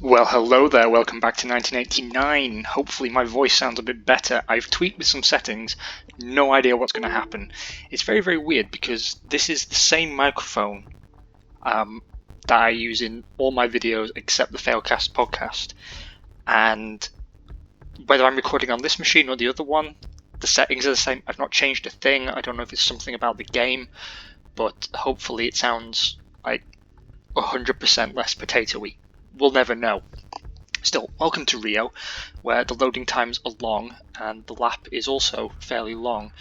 Well, hello there, welcome back to 1989. Hopefully my voice sounds a bit better. I've tweaked with some settings, no idea what's going to happen. It's very, very weird because this is the same microphone that I use in all my videos except the Failcast podcast. And whether I'm recording on this machine or the other one, the settings are the same. I've not changed a thing. I don't know if it's something about the game, but hopefully it sounds like 100% less potatoey. We'll never know. Still, welcome to Rio, where the loading times are long and the lap is also fairly long.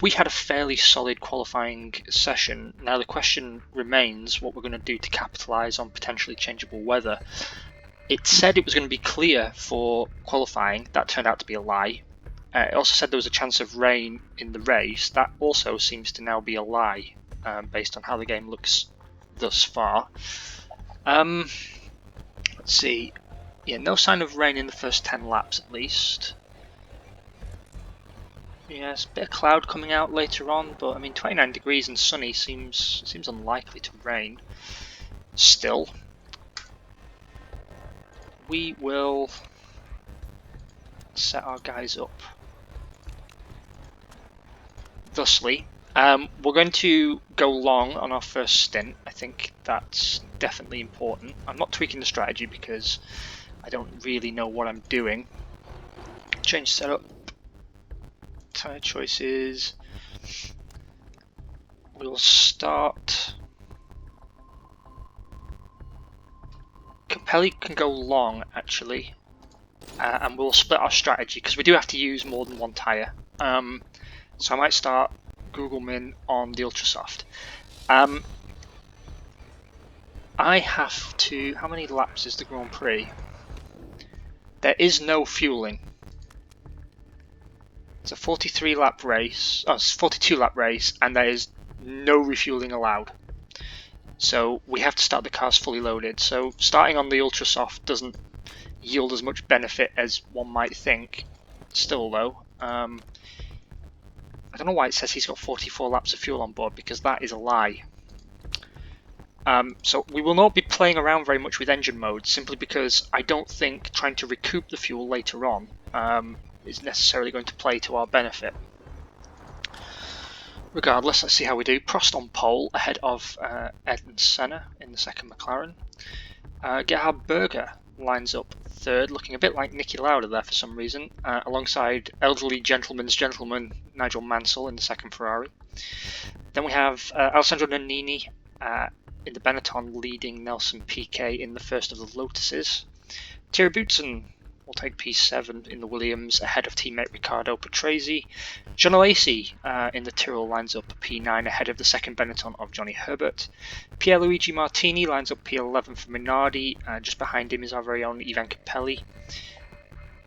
We had a fairly solid qualifying session. Now the question remains what we're going to do to capitalise on potentially changeable weather. It said it was going to be clear for qualifying. That turned out to be a lie. It also said there was a chance of rain in the race. That also seems to now be a lie, based on how the game looks thus far. Let's see. Yeah, no sign of rain in the first 10 laps at least. Yeah, there's a bit of cloud coming out later on, but I mean 29 degrees and sunny seems unlikely to rain. Still, we will set our guys up thusly. We're going to go long on our first stint. I think that's definitely important. I'm not tweaking the strategy because I don't really know what I'm doing. Change setup. Tyre choices. We'll start. Capelli can go long actually, and we'll split our strategy because we do have to use more than one tyre. So I might start Google Min on the Ultrasoft. I have to. How many laps is the Grand Prix? There is no fueling. It's a 43 lap race. Oh, it's a 42 lap race, and there is no refueling allowed. So we have to start the cars fully loaded. So starting on the Ultrasoft doesn't yield as much benefit as one might think. Still though, I don't know why it says he's got 44 laps of fuel on board, because that is a lie. So we will not be playing around very much with engine mode, simply because I don't think trying to recoup the fuel later on is necessarily going to play to our benefit. Regardless, let's see how we do. Prost on pole, ahead of Ed and Senna in the second McLaren. Gerhard Berger lines up third, looking a bit like Niki Lauda there for some reason, alongside elderly gentleman's gentleman Nigel Mansell in the second Ferrari. Then we have Alessandro Nannini in the Benetton leading Nelson Piquet in the first of the Lotuses. Thierry Boutsen will take P7 in the Williams ahead of teammate Riccardo Patrese. John Alesi in the Tyrrell lines up P9 ahead of the second Benetton of Johnny Herbert. Pierluigi Martini lines up P11 for Minardi. Just behind him is our very own Ivan Capelli.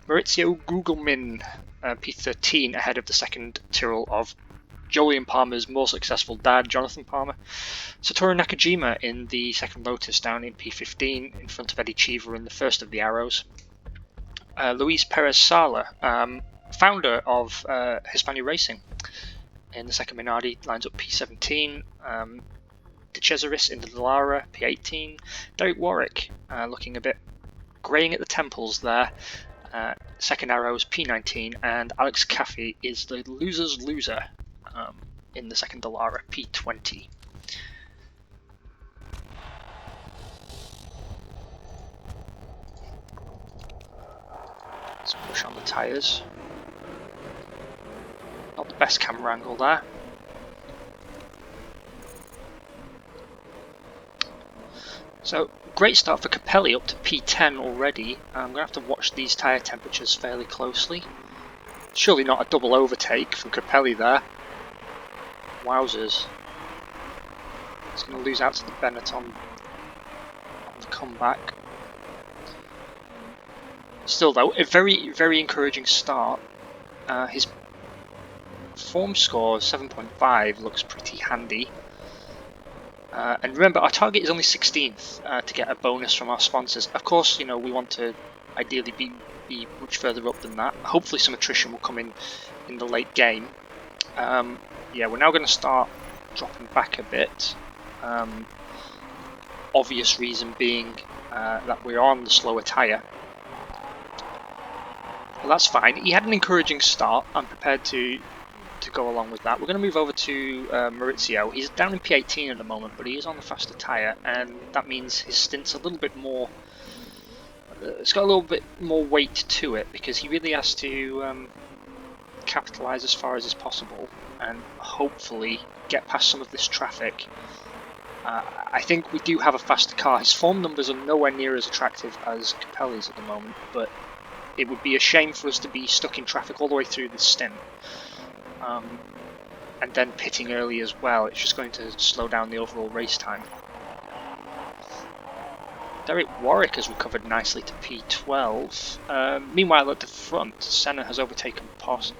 Maurizio Gugelmin P13 ahead of the second Tyrrell of Jolyon Palmer's more successful dad, Jonathan Palmer. Satoru Nakajima in the second Lotus down in P15 in front of Eddie Cheever in the first of the Arrows. Luis Perez Sala, founder of Hispania Racing, in the second Minardi, lines up P17. De Cesaris in the Dallara, P18. Derek Warwick, looking a bit greying at the temples there, second Arrows, P19. And Alex Caffey is the loser's loser in the second Dallara, P20. Let's push on the tyres. Not the best camera angle there. So, great start for Capelli, up to P10 already. I'm going to have to watch these tyre temperatures fairly closely. Surely not a double overtake from Capelli there. Wowzers. He's going to lose out to the Benetton on the comeback. Still though, a very, very encouraging start. His form score 7.5 looks pretty handy. And remember, our target is only 16th to get a bonus from our sponsors. Of course, you know, we want to ideally be much further up than that. Hopefully some attrition will come in the late game. Yeah, we're now going to start dropping back a bit. Obvious reason being that we're on the slower tyre. Well, that's fine. He had an encouraging start. I'm prepared to go along with that. We're going to move over to Maurizio. He's down in P18 at the moment, but he is on the faster tyre, and that means his stint's a little bit more... it's got a little bit more weight to it, because he really has to capitalise as far as is possible, and hopefully get past some of this traffic. I think we do have a faster car. His form numbers are nowhere near as attractive as Capelli's at the moment, but it would be a shame for us to be stuck in traffic all the way through this stint. And then pitting early as well. It's just going to slow down the overall race time. Derek Warwick has recovered nicely to P12. Meanwhile, at the front, Senna has overtaken Prost.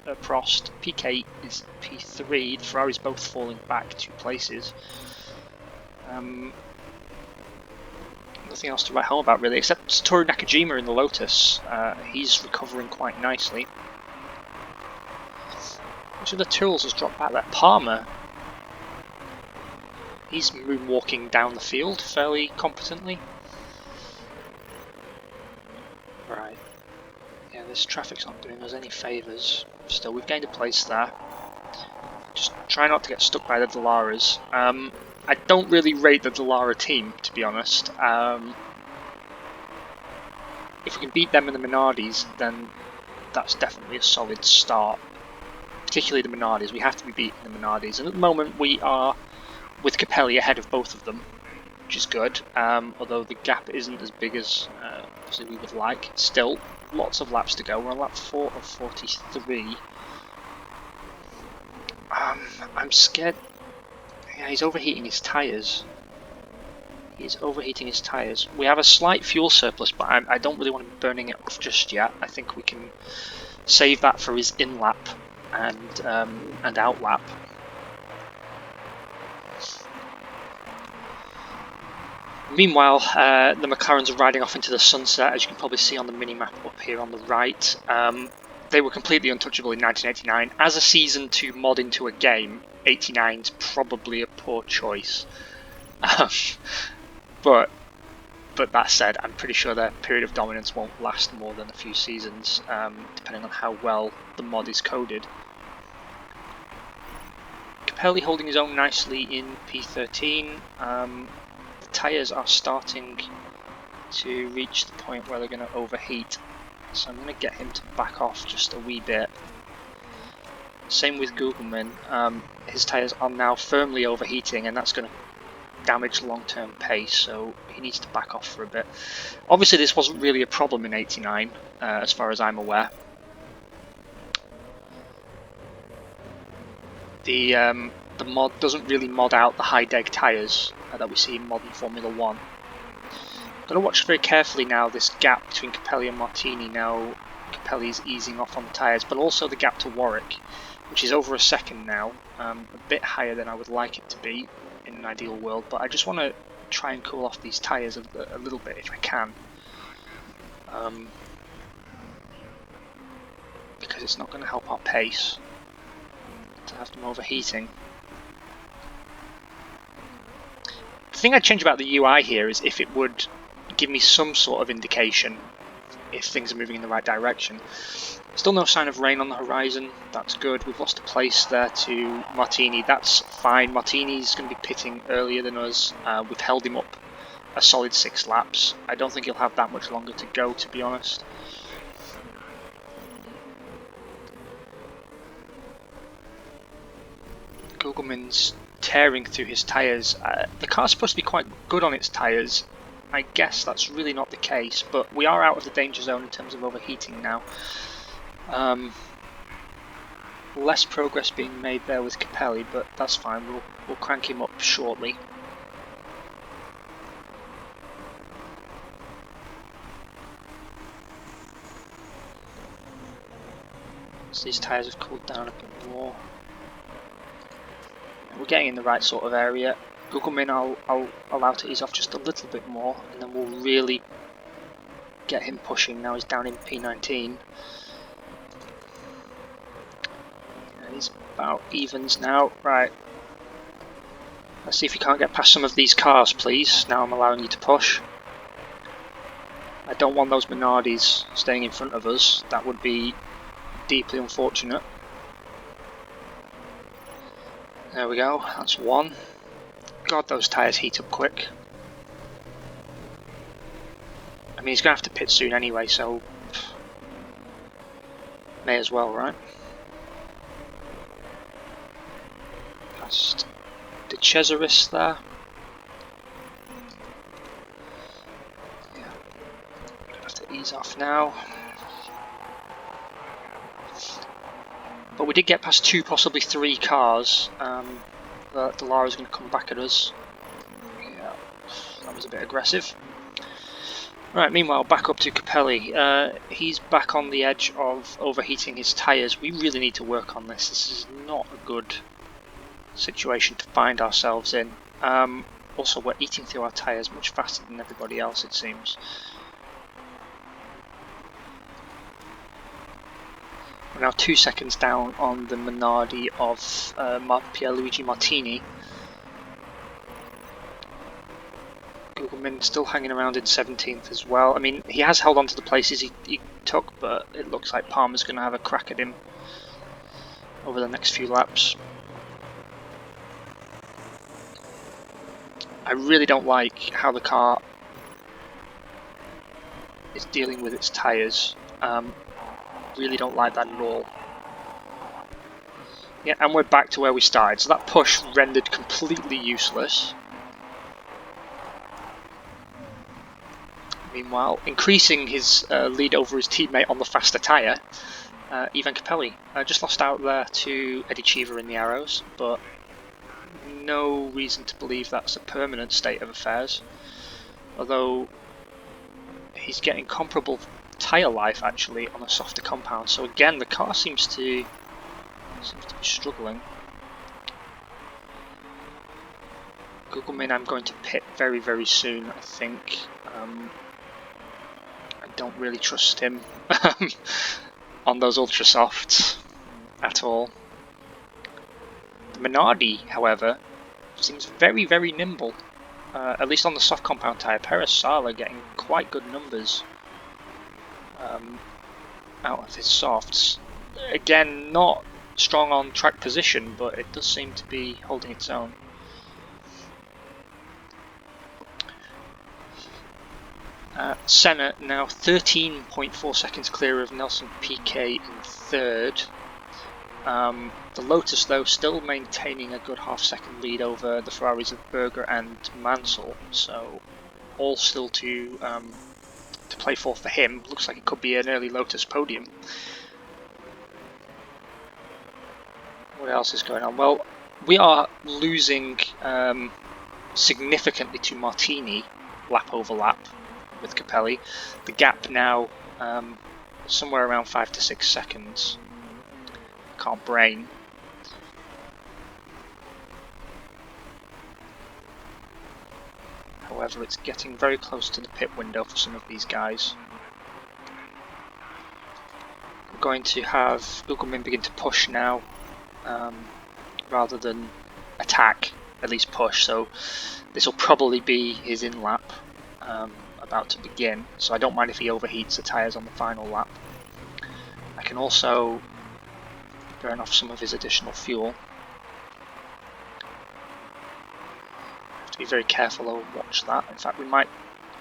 PK is P3. The Ferraris both falling back 2 places. Nothing else to write home about really, except Satoru Nakajima in the Lotus. He's recovering quite nicely. Which of the tools has dropped back there? Palmer. He's moonwalking down the field fairly competently. Right. Yeah, this traffic's not doing us any favours. Still, we've gained a place there. Just try not to get stuck by the Dallaras. I don't really rate the Dallara team, to be honest. If we can beat them in the Minardis, then that's definitely a solid start. Particularly the Minardis. We have to be beating the Minardis, and at the moment we are, with Capelli, ahead of both of them, which is good. Although the gap isn't as big as obviously we would like. Still, lots of laps to go. We're on lap 4 of 43. I'm scared. Yeah, he's overheating his tyres. He's overheating his tyres. We have a slight fuel surplus, but I don't really want to be burning it off just yet. I think we can save that for his in-lap and out-lap. Meanwhile, the McLarens are riding off into the sunset, as you can probably see on the mini-map up here on the right. They were completely untouchable in 1989. As a season to mod into a game, 89's probably a poor choice. But that said, I'm pretty sure their period of dominance won't last more than a few seasons, depending on how well the mod is coded. Capelli holding his own nicely in P13. The tyres are starting to reach the point where they're going to overheat, so I'm going to get him to back off just a wee bit. Same with Gugelmin. His tyres are now firmly overheating, and that's going to damage long-term pace, so he needs to back off for a bit. Obviously this wasn't really a problem in 89, as far as I'm aware. The mod doesn't really mod out the high-deg tyres that we see in modern Formula 1. I'm going to watch very carefully now this gap between Capelli and Martini. Now Capelli's easing off on the tyres, but also the gap to Warwick, which is over a second now, a bit higher than I would like it to be in an ideal world, but I just want to try and cool off these tyres a little bit if I can, because it's not going to help our pace to have them overheating. The thing I'd change about the UI here is if it would give me some sort of indication if things are moving in the right direction. Still no sign of rain on the horizon, that's good. We've lost a place there to Martini, that's fine. Martini's going to be pitting earlier than us. We've held him up a solid 6 laps. I don't think he'll have that much longer to go, to be honest. Gugelmin's tearing through his tyres. The car's supposed to be quite good on its tyres. I guess that's really not the case, but we are out of the danger zone in terms of overheating now. Less progress being made there with Capelli, but that's fine. We'll crank him up shortly. So these tyres have cooled down a bit more. We're getting in the right sort of area. Gugelmin I'll allow to ease off just a little bit more, and then we'll really get him pushing. Now he's down in P19. And he's about evens now. Right. Let's see if you can't get past some of these cars, please. Now I'm allowing you to push. I don't want those Minardis staying in front of us. That would be deeply unfortunate. There we go, that's one. God, those tyres heat up quick. I mean, he's going to have to pit soon anyway, so may as well, right? Past the Cesaris there. Yeah, gonna have to ease off now. But we did get past 2, possibly 3 cars. The Lara's going to come back at us. Yeah, that was a bit aggressive. Right, meanwhile, back up to Capelli. He's back on the edge of overheating his tyres. We really need to work on this. This is not a good situation to find ourselves in. Also, we're eating through our tyres much faster than everybody else, it seems. We're now 2 seconds down on the Minardi of Pierluigi Martini. Gugelmin still hanging around in 17th as well. I mean, he has held on to the places he took, but it looks like Palmer's going to have a crack at him over the next few laps. I really don't like how the car is dealing with its tyres. Really don't like that at all. Yeah, and we're back to where we started. So that push rendered completely useless. Meanwhile, increasing his lead over his teammate on the faster tyre, Ivan Capelli just lost out there to Eddie Cheever in the Arrows, but no reason to believe that's a permanent state of affairs. Although he's getting comparable tyre life actually on a softer compound, so again the car seems to be struggling. Gugelmin I'm going to pit very soon, I think. I don't really trust him on those ultra softs at all. The Minardi, however, seems very nimble, at least on the soft compound tyre. Perez Sala getting quite good numbers out of his softs. Again, not strong on track position, but it does seem to be holding its own. Senna now 13.4 seconds clear of Nelson Piquet in third. The Lotus, though, still maintaining a good half-second lead over the Ferraris of Berger and Mansell, so all still to play for him. Looks like it could be an early Lotus podium. What else is going on? Well, we are losing significantly to Martini lap over lap with Capelli. The gap now somewhere around 5 to 6 seconds. Can't brain. However, it's getting very close to the pit window for some of these guys. We're going to have Gugelmin begin to push now, rather than attack, at least push. So this will probably be his in lap about to begin, so I don't mind if he overheats the tyres on the final lap. I can also burn off some of his additional fuel. Have to be very careful and watch that. In fact, we might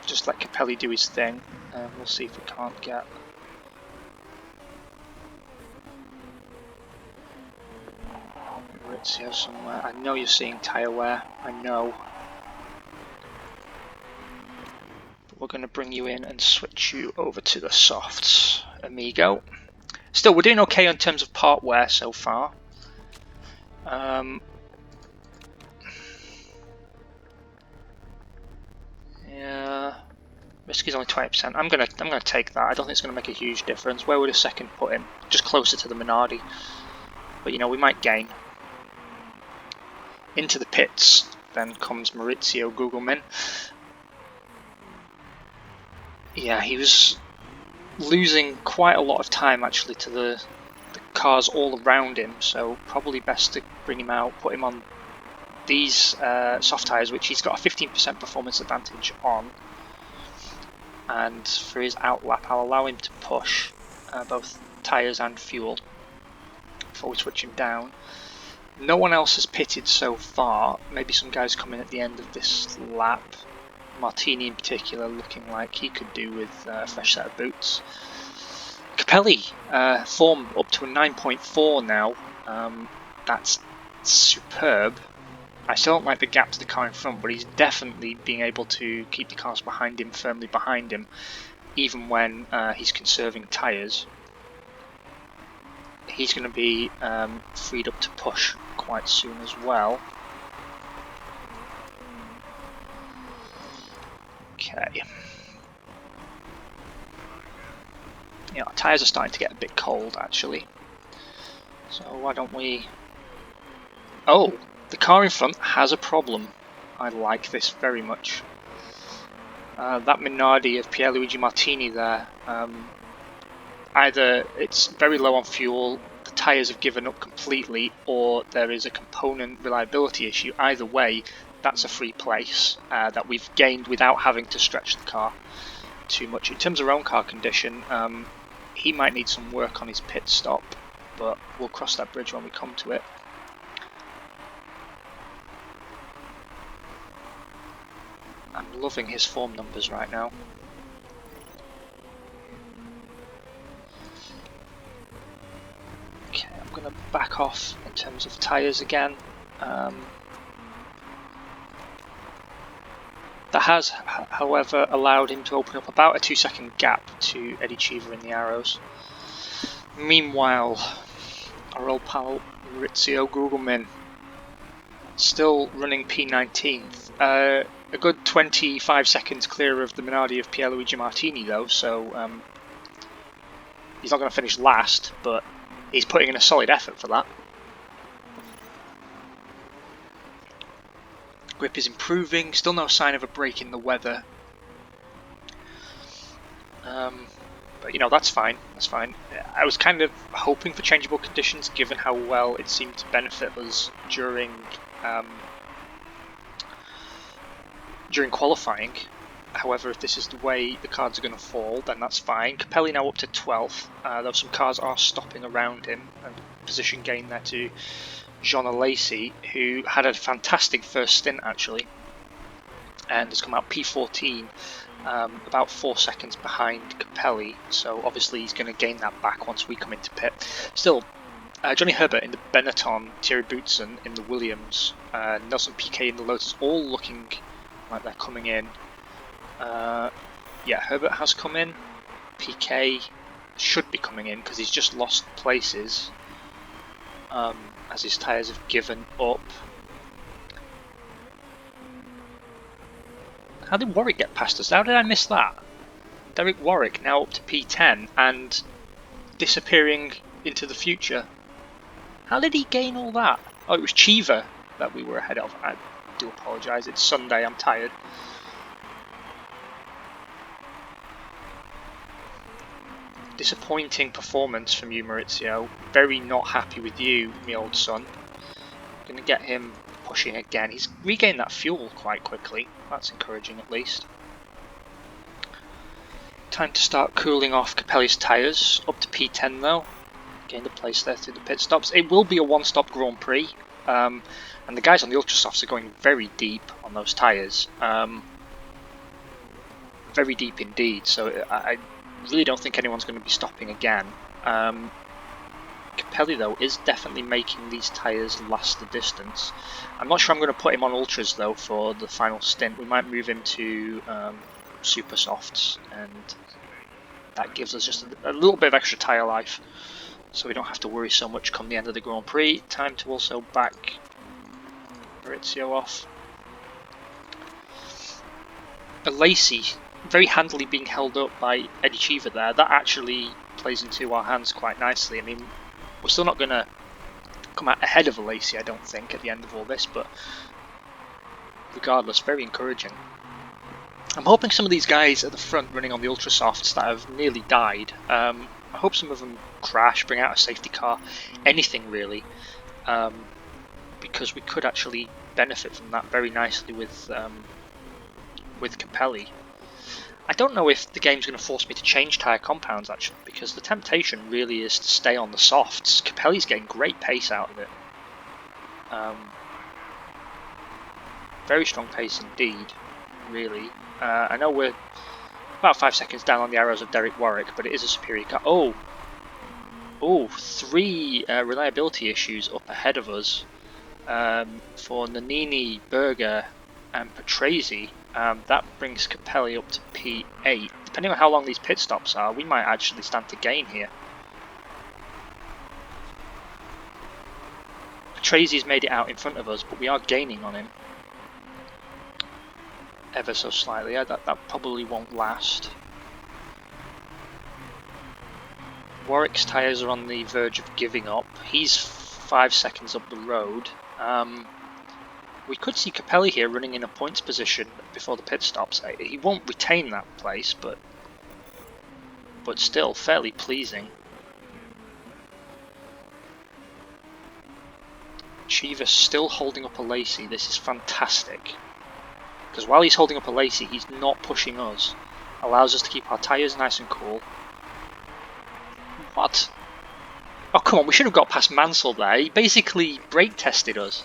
just let Capelli do his thing, and we'll see if we can't get Maurizio somewhere. I know you're seeing tyre wear, I know. But we're going to bring you in and switch you over to the softs, amigo. Still, we're doing okay in terms of part wear so far. Yeah, risk is only 20%. I'm gonna take that. I don't think it's gonna make a huge difference. Where would a second put him? Just closer to the Minardi. But you know, we might gain. Into the pits then comes Maurizio Gugelmin. Yeah, he was losing quite a lot of time actually to the cars all around him, so probably best to bring him out, put him on these soft tyres, which he's got a 15% performance advantage on. and for his outlap I'll allow him to push both tyres and fuel before we switch him down. No one else has pitted so far, maybe some guys come in at the end of this lap. Martini in particular looking like he could do with a fresh set of boots. Capelli, form up to a 9.4 now, that's superb. I still don't like the gap to the car in front, but he's definitely being able to keep the cars behind him firmly behind him, even when he's conserving tyres. He's going to be freed up to push quite soon as well. Okay. Yeah, our tyres are starting to get a bit cold actually. So why don't we... Oh! The car in front has a problem. I like this very much. That Minardi of Pierluigi Martini there, either it's very low on fuel, the tyres have given up completely, or there is a component reliability issue. Either way, that's a free place that we've gained without having to stretch the car too much. In terms of our own car condition, he might need some work on his pit stop, but we'll cross that bridge when we come to it. I'm loving his form numbers right now. Okay, I'm going to back off in terms of tyres again. That has, however, allowed him to open up about a 2-second gap to Eddie Cheever in the Arrows. Meanwhile, our old pal Maurizio Gugelmin still running P19th. A good 25 seconds clear of the Minardi of Pierluigi Martini though, so he's not going to finish last, but he's putting in a solid effort for that. Grip is improving, still no sign of a break in the weather. But you know, that's fine, that's fine. I was kind of hoping for changeable conditions given how well it seemed to benefit us during qualifying. However, if this is the way the cards are going to fall, then that's fine. Capelli now up to 12th, though some cars are stopping around him, and position gain there to Jean Alesi, who had a fantastic first stint actually, and has come out P14, about 4 seconds behind Capelli, so obviously he's going to gain that back once we come into pit. Still, Johnny Herbert in the Benetton, Thierry Boutsen in the Williams, Nelson Piquet in the Lotus, all looking like they're coming in. Yeah, Herbert has come in. Piquet should be coming in because he's just lost places as his tyres have given up. How did Warwick get past us? How did I miss that? Derek Warwick now up to P10 and disappearing into the future. How did he gain all that? Oh, it was Cheever that we were ahead of. I do apologise, it's Sunday, I'm tired. Disappointing performance from you, Maurizio. Very not happy with you, my old son. Gonna get him pushing again. He's regained that fuel quite quickly. That's encouraging at least. Time to start cooling off Capelli's tyres. Up to P10 though. Gained a place there through the pit stops. It will be a one-stop Grand Prix. And the guys on the Ultrasofts are going very deep on those tyres. Very deep indeed. So I really don't think anyone's going to be stopping again. Capelli though is definitely making these tyres last the distance. I'm not sure I'm going to put him on Ultras though for the final stint. We might move him to Super Softs, and that gives us just a little bit of extra tyre life, so we don't have to worry so much come the end of the Grand Prix. Time to also back Maurizio off. Alesi very handily being held up by Eddie Cheever there. That actually plays into our hands quite nicely. I mean, we're still not going to come out ahead of Alesi, I don't think, at the end of all this, but regardless, very encouraging. I'm hoping some of these guys at the front running on the Ultrasofts that have nearly died, I hope some of them crash, bring out a safety car, anything really, because we could actually benefit from that very nicely with Capelli. I don't know if the game's going to force me to change tyre compounds actually, because the temptation really is to stay on the softs. Capelli's getting great pace out of it. Very strong pace indeed, really. I know we're about 5 seconds down on the arrows of Derek Warwick, but it is a superior car. Oh, 3 reliability issues up ahead of us for Nannini, Berger and Patrese. That brings Capelli up to P8. Depending on how long these pit stops are, we might actually stand to gain here. Patrese's made it out in front of us, but we are gaining on him. Ever so slightly. That probably won't last. Warwick's tyres are on the verge of giving up. He's 5 seconds up the road. We could see Capelli here running in a points position before the pit stops. He won't retain that place, but still fairly pleasing. Chivas still holding up a Lacey. This is fantastic. Because while he's holding up a Lacey, he's not pushing us. Allows us to keep our tyres nice and cool. What? Oh, come on, we should have got past Mansell there. He basically brake tested us.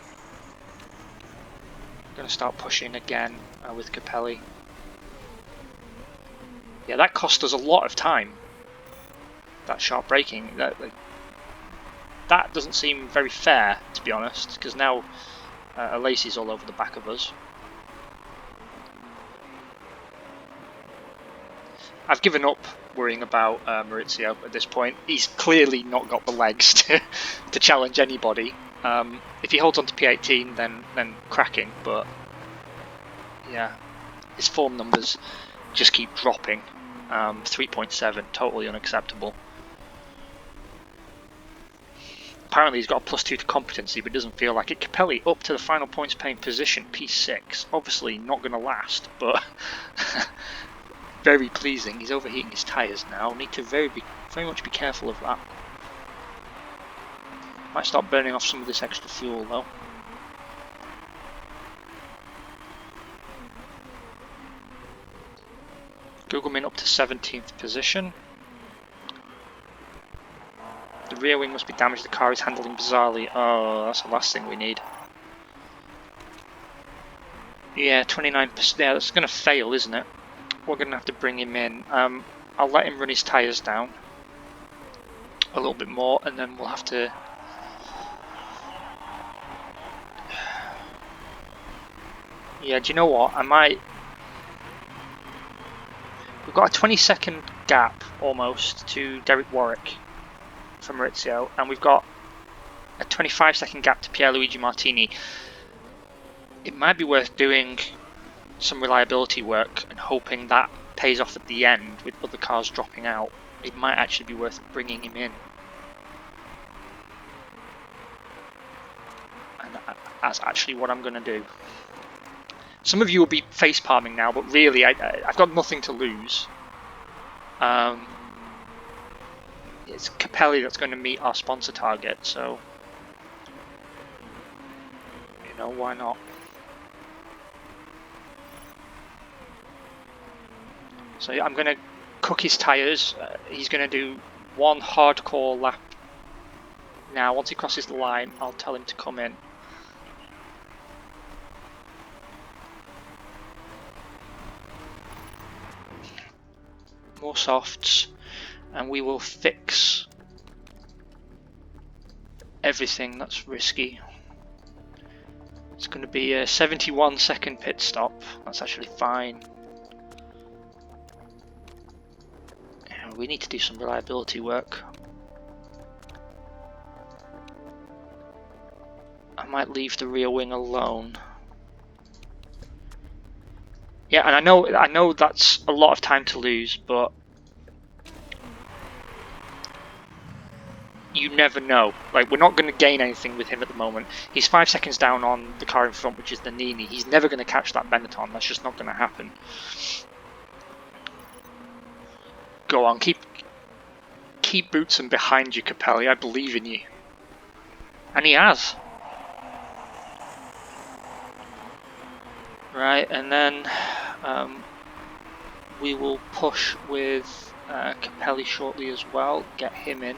Going to start pushing again with Capelli. Yeah, that cost us a lot of time. That sharp braking. That doesn't seem very fair, to be honest, because now Lacey's all over the back of us. I've given up worrying about Maurizio at this point. He's clearly not got the legs to challenge anybody. If he holds on to P18, then cracking, but yeah, his form numbers just keep dropping. 3.7, totally unacceptable. Apparently he's got a +2 to competency, but doesn't feel like it. Capelli up to the final points paying position, P6. Obviously not going to last, but very pleasing. He's overheating his tyres now. Need to very much be careful of that. Might start burning off some of this extra fuel though. Gugelmin up to 17th position. The rear wing must be damaged. The car is handling bizarrely. Oh, that's the last thing we need. Yeah, 29%. Yeah, that's going to fail, isn't it? We're going to have to bring him in. I'll let him run his tyres down a little bit more, and then we'll have to... Yeah, do you know what? I might... We've got a 20-second gap, almost, to Derek Warwick from Maurizio, and we've got a 25-second gap to Pierluigi Martini. It might be worth doing some reliability work and hoping that pays off at the end with other cars dropping out. It might actually be worth bringing him in. And that's actually what I'm going to do. Some of you will be face palming now, but really I've got nothing to lose. It's Capelli that's going to meet our sponsor target, so you know, why not? So I'm going to cook his tyres. He's going to do one hardcore lap. Now, once he crosses the line, I'll tell him to come in. More softs, and we will fix everything that's risky. It's going to be a 71-second pit stop. That's actually fine. We need to do some reliability work. I might leave the rear wing alone. Yeah, and I know that's a lot of time to lose, but you never know. Like, we're not going to gain anything with him at the moment. He's 5 seconds down on the car in front, which is the Nini. He's never going to catch that Benetton. That's just not going to happen. Go on, keep Bootson behind you, Capelli. I believe in you. And he has. Right, and then We will push with Capelli shortly as well, get him in.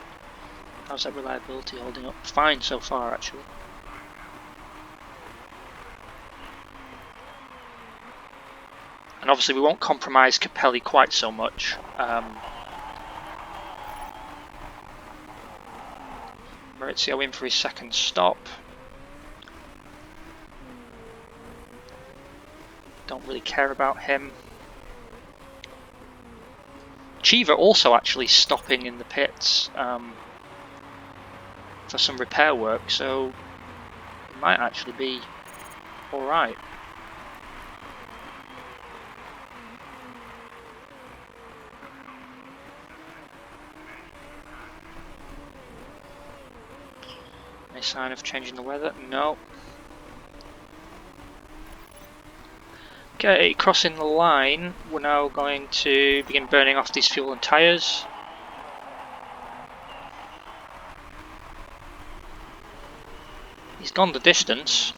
How's that reliability holding up? Fine so far, actually. And obviously we won't compromise Capelli quite so much. Maurizio in for his second stop. Don't really care about him. Chiva also actually stopping in the pits for some repair work, so it might actually be alright. Any sign of changing the weather? No. Okay, crossing the line, we're now going to begin burning off these fuel and tyres. He's gone the distance.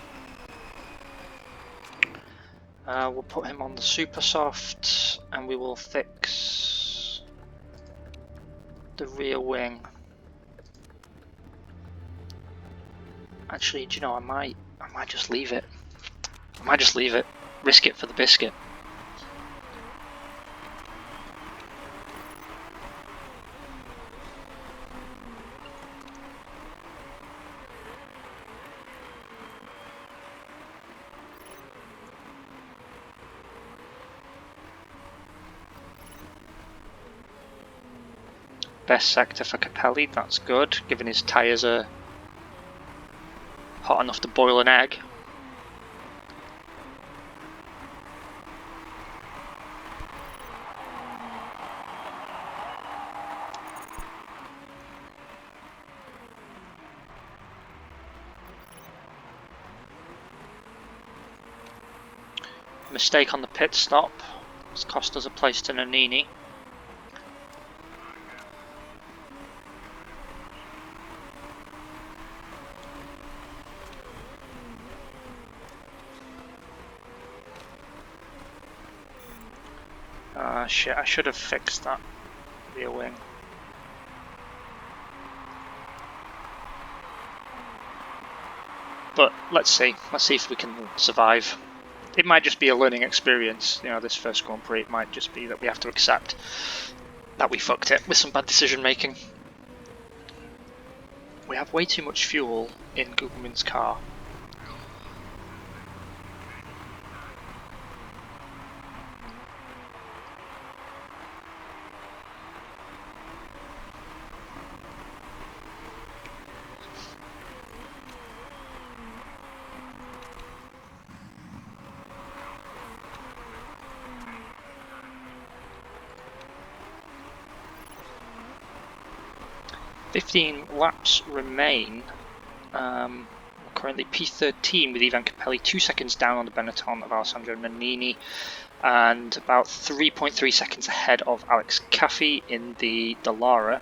We'll put him on the super soft and we will fix the rear wing. Actually, do you know, I might just leave it. Risk it for the biscuit. Best sector for Capelli, that's good, given his tyres are hot enough to boil an egg. Mistake on the pit stop. It's cost us a place to Nannini. Shit, I should have fixed that rear wing. But let's see if we can survive. It might just be a learning experience, you know, this first Grand Prix. It might just be that we have to accept that we fucked it with some bad decision making. We have way too much fuel in Gugelmin's car. Laps remain. Currently P13 with Ivan Capelli 2 seconds down on the Benetton of Alessandro Nannini and about 3.3 seconds ahead of Alex Caffey in the Dallara.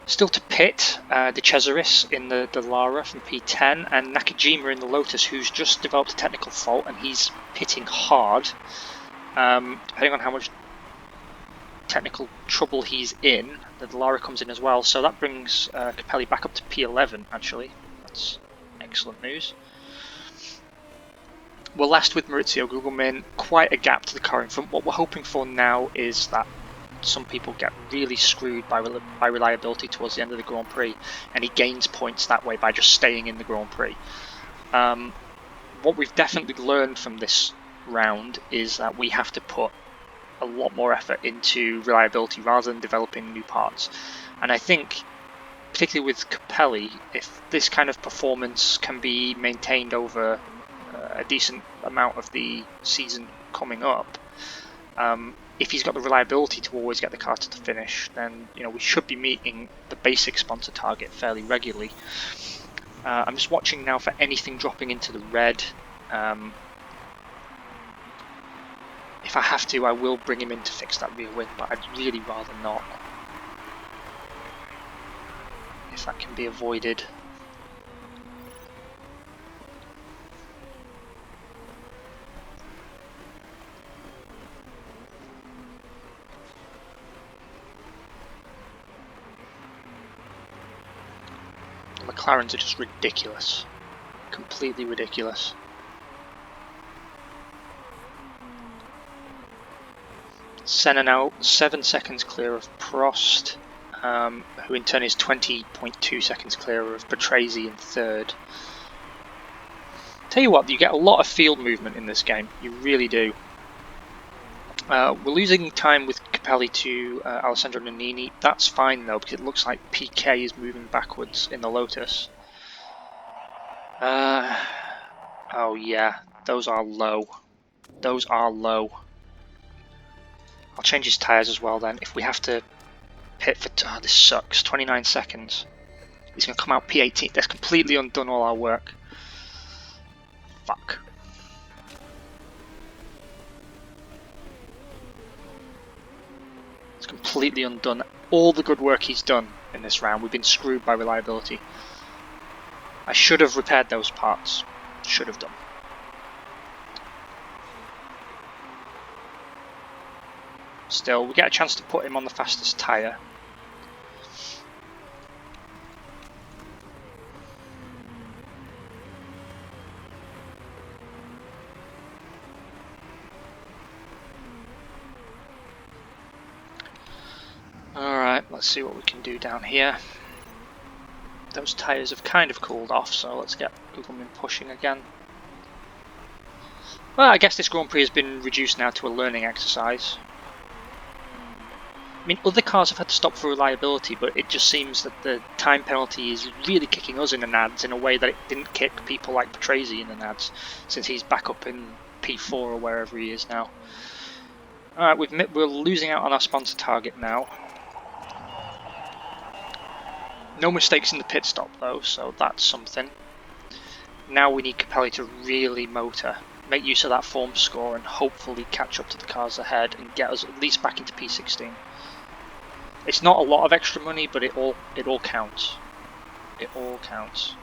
Still to pit, De Cesaris in the Dallara from P10 and Nakajima in the Lotus, who's just developed a technical fault and he's pitting hard. Depending on how much technical trouble he's in, the Dallara comes in as well, so that brings Capelli back up to P11 actually. That's excellent news. We're last with Maurizio Gugelmin, quite a gap to the car in front. What we're hoping for now is that some people get really screwed by reliability towards the end of the Grand Prix and he gains points that way by just staying in the Grand Prix. What we've definitely learned from this round is that we have to put a lot more effort into reliability rather than developing new parts. And I think, particularly with Capelli, if this kind of performance can be maintained over a decent amount of the season coming up, if he's got the reliability to always get the car to the finish, then you know we should be meeting the basic sponsor target fairly regularly. I'm just watching now for anything dropping into the red. If I have to, I will bring him in to fix that rear wing, but I'd really rather not. If that can be avoided. McLarens are just ridiculous. Completely ridiculous. Senna now 7 seconds clear of Prost, who in turn is 20.2 seconds clear of Patrese in third. Tell you what, you get a lot of field movement in this game, you really do. We're losing time with Capelli to Alessandro Nannini. That's fine though, because it looks like PK is moving backwards in the Lotus. Oh yeah, those are low. Those are low. I'll change his tyres as well then. If we have to pit for... Oh, this sucks. 29 seconds. He's going to come out P18. That's completely undone all our work. Fuck. It's completely undone all the good work he's done in this round. We've been screwed by reliability. I should have repaired those parts. Should have done. Still, we get a chance to put him on the fastest tyre. Alright, let's see what we can do down here. Those tyres have kind of cooled off, so let's get Gugelmin pushing again. Well, I guess this Grand Prix has been reduced now to a learning exercise. I mean, other cars have had to stop for reliability, but it just seems that the time penalty is really kicking us in the nads in a way that it didn't kick people like Patrese in the nads, since he's back up in P4 or wherever he is now. Alright, we're losing out on our sponsor target now. No mistakes in the pit stop though, so that's something. Now we need Capelli to really motor, make use of that form score and hopefully catch up to the cars ahead and get us at least back into P16. It's not a lot of extra money, but it all counts. It all counts.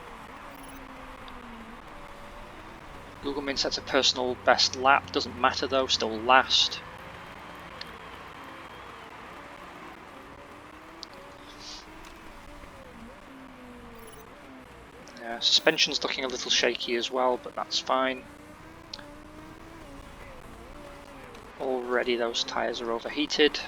Gugelmin sets a personal best lap, doesn't matter though, still last. Suspension's looking a little shaky as well, but that's fine. Already those tyres are overheated.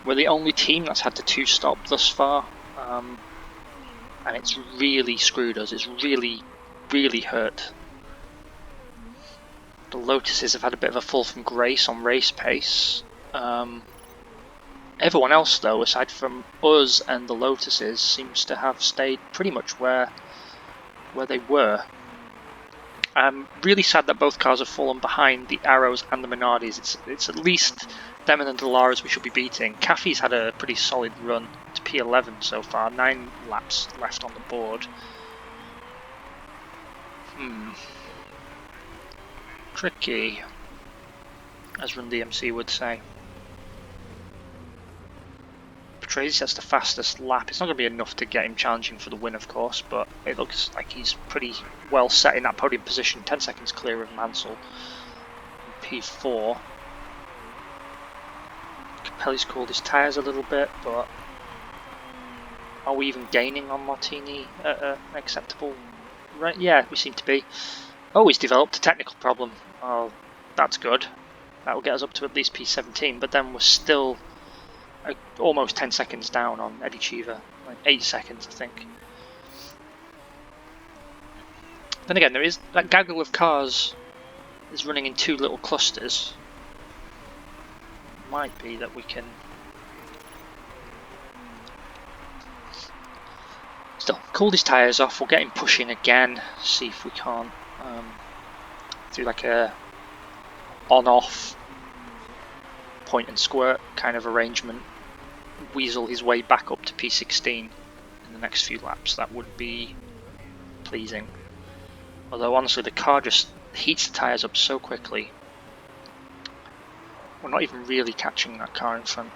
We're the only team that's had to two-stop thus far, and it's really screwed us. It's really, really hurt. The Lotuses have had a bit of a fall from grace on race pace. Everyone else, though, aside from us and the Lotuses, seems to have stayed pretty much where they were. I'm really sad that both cars have fallen behind the Arrows and the Minardis. It's at least them and the Dallaras we should be beating. Caffey's had a pretty solid run to P11 so far, 9 laps left on the board. Tricky, as Run DMC would say. Patrese sets the fastest lap. It's not going to be enough to get him challenging for the win, of course, but it looks like he's pretty well set in that podium position. 10 seconds clear of Mansell. P4. Capelli's cooled his tyres a little bit, but are we even gaining on Martini at an acceptable rate? Yeah, we seem to be. Oh, he's developed a technical problem. Oh, that's good. That will get us up to at least P17, but then we're still almost 10 seconds down on Eddie Cheever. Like 8 seconds, I think. Then again, there is that gaggle of cars is running in 2 little clusters. Might be that we can still cool his tyres off. We'll get him pushing again, see if we can't do like a on-off point and squirt kind of arrangement, weasel his way back up to P16 in the next few laps. That would be pleasing. Although honestly the car just heats the tyres up so quickly. We're not even really catching that car in front.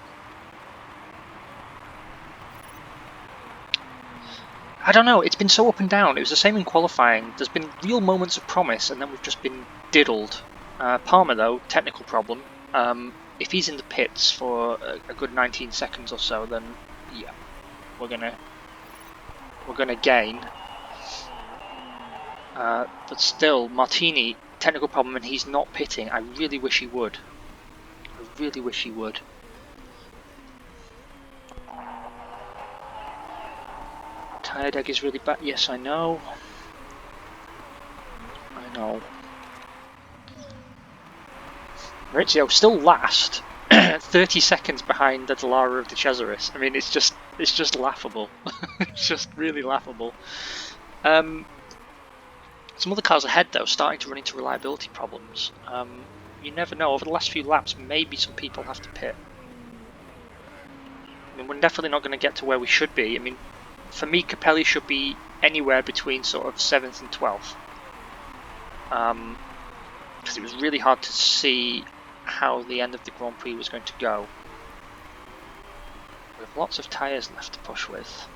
I don't know, it's been so up and down. It was the same in qualifying. There's been real moments of promise, and then we've just been diddled. Palmer, though, technical problem. If he's in the pits for a good 19 seconds or so, then yeah, we're gonna gain. But still, Martini, technical problem, and he's not pitting. I really wish he would. I really wish he would. Tyre deg is really bad. Yes, I know. I know. Maurizio still last, 30 seconds behind the Dallara of the Cesaris. I mean, it's just laughable. It's just really laughable. Some other cars ahead, though, starting to run into reliability problems. You never know. Over the last few laps, maybe some people have to pit. I mean, we're definitely not going to get to where we should be. I mean, for me, Capelli should be anywhere between sort of 7th and 12th. Because it was really hard to see how the end of the Grand Prix was going to go. We have lots of tyres left to push with.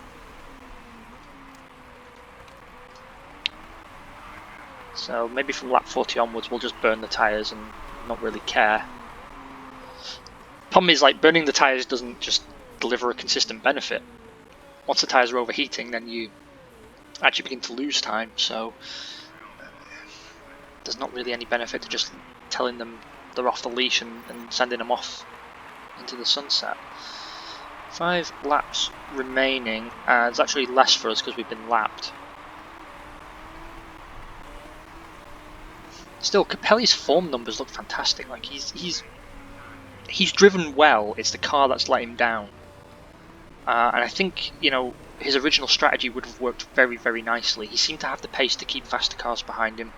So maybe from lap 40 onwards we'll just burn the tyres and not really care. Problem is, like, burning the tyres doesn't just deliver a consistent benefit. Once the tyres are overheating, then you actually begin to lose time, so there's not really any benefit to just telling them they're off the leash and sending them off into the sunset. 5 laps remaining. It's actually less for us because we've been lapped. Still, Capelli's form numbers look fantastic. Like, he's driven well. It's the car that's let him down. And I think, you know, his original strategy would have worked very, very nicely. He seemed to have the pace to keep faster cars behind him.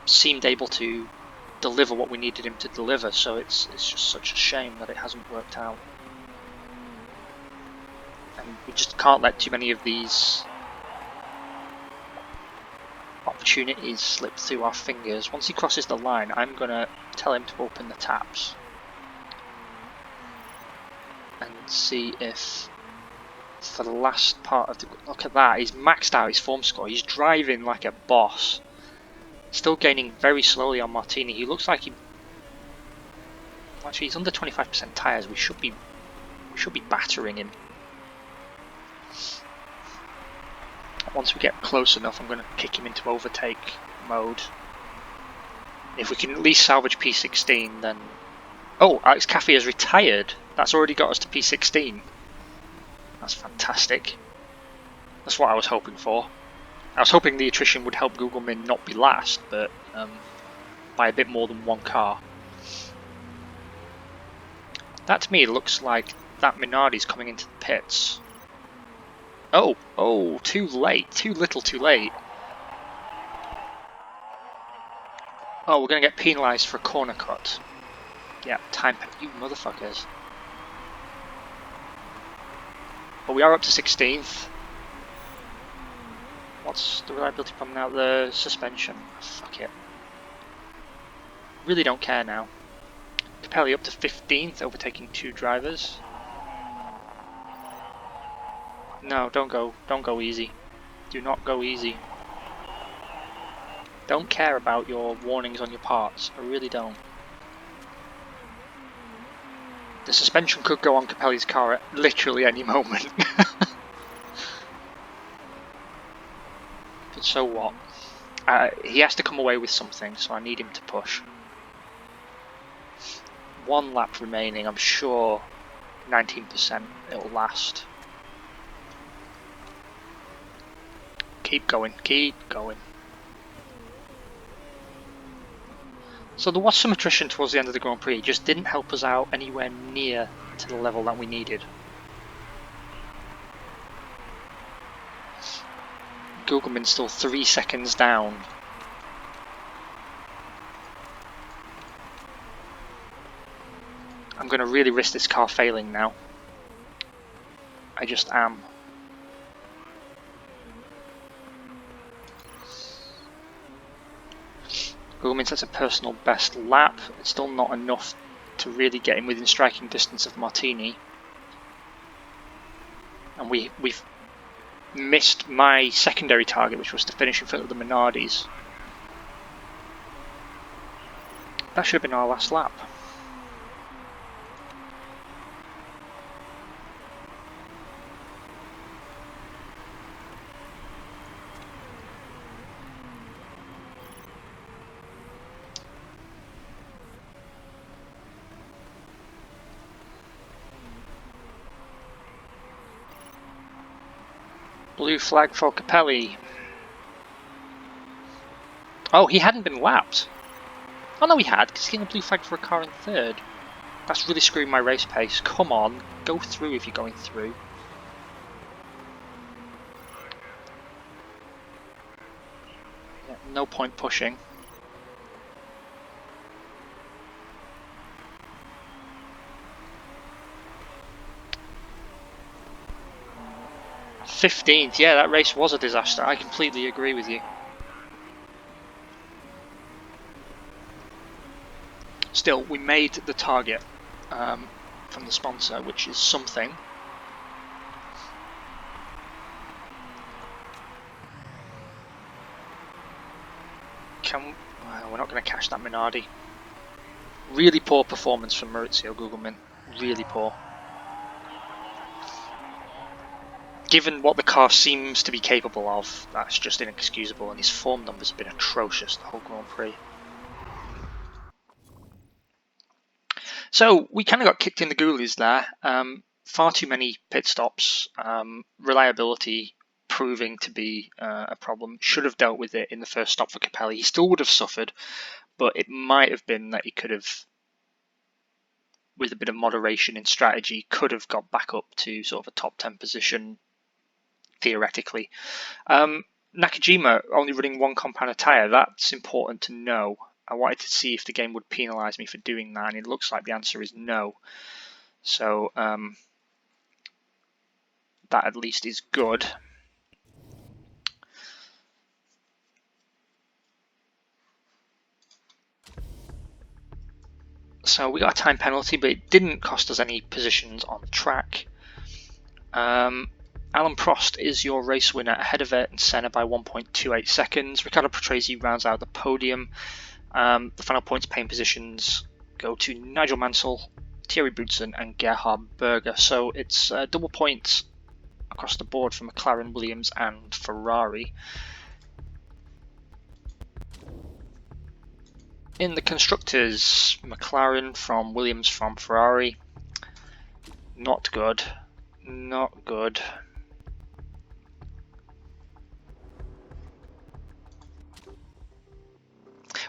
Seemed able to deliver what we needed him to deliver, so it's just such a shame that it hasn't worked out. And we just can't let too many of these opportunities slip through our fingers. Once he crosses the line, I'm going to tell him to open the taps and see if for the last part of the... Look at that, he's maxed out his form score. He's driving like a boss. Still gaining very slowly on Martini. He looks like he... Actually, he's under 25% tyres. We should be battering him. Once we get close enough, I'm going to kick him into overtake mode. If we can at least salvage P16, then... Oh, Alex Caffey has retired. That's already got us to P16. That's fantastic. That's what I was hoping for. I was hoping the attrition would help Gugelmin not be last, but by a bit more than one car. That to me looks like that Minardi's coming into the pits. Oh, too late. Too little too late. Oh, we're going to get penalised for a corner cut. Yeah, time, you motherfuckers. But we are up to 16th. What's the reliability problem now? The suspension. Fuck it. Really don't care now. Capelli up to 15th, overtaking 2 drivers. No, don't go easy. Do not go easy. Don't care about your warnings on your parts. I really don't. The suspension could go on Capelli's car at literally any moment. But so what? He has to come away with something, so I need him to push. 1 lap remaining, I'm sure 19% it'll last. Keep going, keep going. So there was some attrition towards the end of the Grand Prix, it just didn't help us out anywhere near to the level that we needed. Gugelmin's still 3 seconds down. I'm going to really risk this car failing now. I just am. Gugelmin sets a personal best lap. It's still not enough to really get him within striking distance of Martini. And we've missed my secondary target, which was to finish in front of the Minardis. That should have been our last lap. Blue flag for Capelli. Oh, he hadn't been lapped. Oh no, he had, because he's getting a blue flag for a car in third. That's really screwing my race pace. Come on, go through if you're going through. Yeah, no point pushing. '15th, yeah, that race was a disaster. I completely agree with you. Still, we made the target from the sponsor, which is something. We're not going to catch that Minardi. Really poor performance from Maurizio Gugelmin. Really poor. Given what the car seems to be capable of, that's just inexcusable, and his form numbers have been atrocious the whole Grand Prix. So we kind of got kicked in the goolies there. Far too many pit stops, reliability proving to be a problem. Should have dealt with it in the first stop for Capelli. He still would have suffered, but it might have been that he could have, with a bit of moderation in strategy, could have got back up to sort of a top 10 position, theoretically. Nakajima only running one compound tyre, that's important to know. I wanted to see if the game would penalise me for doing that, and it looks like the answer is no. So that at least is good. So we got a time penalty, but it didn't cost us any positions on the track. Alan Prost is your race winner, ahead of Ayrton Senna by 1.28 seconds. Riccardo Patrese rounds out the podium. The final points paying positions go to Nigel Mansell, Thierry Boutsen and Gerhard Berger. So it's double points across the board for McLaren, Williams and Ferrari. In the constructors, McLaren from Williams from Ferrari. Not good. Not good.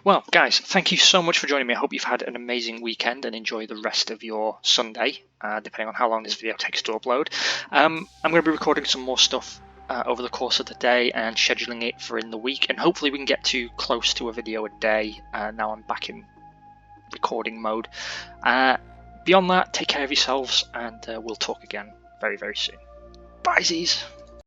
Well, guys, thank you so much for joining me. I hope you've had an amazing weekend and enjoy the rest of your Sunday, depending on how long this video takes to upload. I'm going to be recording some more stuff over the course of the day and scheduling it for in the week, and hopefully we can get to close to a video a day. Now I'm back in recording mode. Beyond that, take care of yourselves, and we'll talk again very, very soon. Bye, Z's.